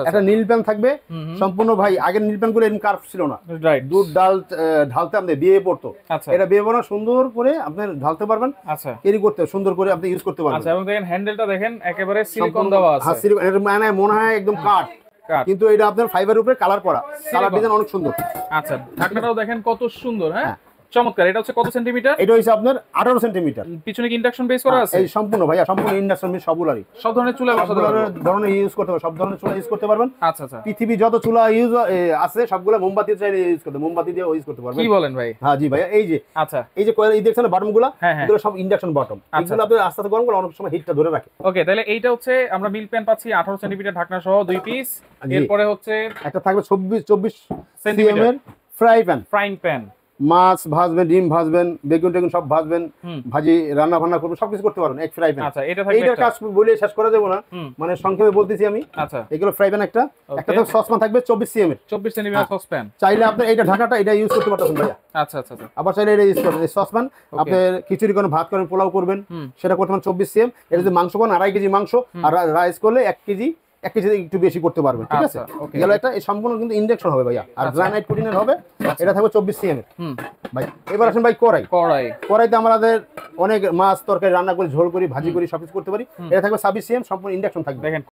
একটা নীল প্যান থাকবে সম্পূর্ণ ভাই, আগের নীল প্যান গুলো এরকম কার্ভ ছিল না, রাইট। দুধ ডাল ঢালতে আপনি বিয়ে পড়তো, আচ্ছা, এটা বিয়ে পড়া সুন্দর করে আপনি ঢালতে পারবেন, আচ্ছা, ক্যারি করতে সুন্দর করে আপনি ইউজ করতে পারবেন। আচ্ছা। এবং দেখেন হ্যান্ডেলটা দেখেন একেবারে সিলিকন দেওয়া আছে। হ্যাঁ, সিলিকন, এটা মানে মনে হয় একদম কাঠ, কিন্তু এটা আপনার ফাইবার উপরে কালার করা, কালার ডিজাইন অনেক সুন্দর। আচ্ছা, ঢাকনাটাও দেখেন কত সুন্দর। হ্যাঁ, চমৎকার। এটা হচ্ছে কত সেন্টিমিটার? এটা হচ্ছে আপনার 18 সেন্টিমিটার। পিছনে কি ইন্ডাকশন বেস করা আছে? এই সম্পূর্ণ ভাইয়া, সম্পূর্ণ ইন্ডাকশন বেস, সবগুলোরই সব ধরনের চুলা সব ধরনের ইউজ করতে পারবেন, সব ধরনের চুলা ইউজ করতে পারবেন। আচ্ছা, আচ্ছা। পৃথিবী যত চুলা ইউজ আছে সবগুলো মোমবাতি চাইলে ইউজ করতে, মোমবাতি দিয়ে ইউজ করতে পারবেন। কি বলেন ভাই? হ্যাঁ জি ভাইয়া, এই যে আচ্ছা, এই যে কয়েল, এই দেখছেন বাটনগুলো, হ্যাঁ, হ্যাঁ। এগুলো সব ইন্ডাকশন বাটন, এগুলো আপনি আস্তে আস্তে গরম করলে অনেক সময় হিটটা ধরে রাখে। ওকে, তাহলে এইটা হচ্ছে আমরা মিল প্যান পাচ্ছি 18 সেন্টিমিটার ঢাকনা সহ 2 পিস। এরপরে হচ্ছে একটা থাকবে 24 centimetre centimetre fry pan, frying pan. মাছ ভাজবেন, ডিম ভাজবেন, বেগুন টেগুন সব ভাজবেন, ভাজি রান্না বান্না করবেন, সবকিছু করতে পারবেন এক ফ্রাই প্যান। আচ্ছা, এটা থাকবে এইটার কাজ বলে শেষ করা যাবে না, মানে সংক্ষেপে বলতেছি আমি। আচ্ছা, এগুলো ফ্রাই প্যান, একটা তো সসপ্যান থাকবে 24 সিএম এর, 24 সেন্টিমিটার সসপ্যান। চাইলে আপনি এইটা ঢাকাটা এটা ইউজ করতে পারতেছেন ভাইয়া। আচ্ছা, আচ্ছা, আচ্ছা। আবার চাইলে এটা ইউজ করবেন এই সসপ্যান, আপনি খিচুড়ি করেন, ভাত করেন, পোলাও করবেন, সেটা করতে পারেন 24 সিএম। এটা যদি মাংস করেন 2.5 কেজি মাংস, আর রাইস করলে 1 কেজি একটু বেশি করতে পারবেন, ঠিক আছে। গেল একটা, এই সম্পূর্ণ কিন্তু ইন্ডাকশন হবে ভাইয়া, আর গ্রানাইট কুটিনের হবে, এটা থাকবে 24 সিএম এর ভাই। এবার আসেন ভাই কড়াইতে আমাদের অনেক মাছ তরকারি রান্না করি, ঝোল করি, ভাজি করি, সবকিছু করতে পারি। এটা থাকবে 26 সিএম, সম্পূর্ণ ইন্ডাকশন থাকবে। দেখেন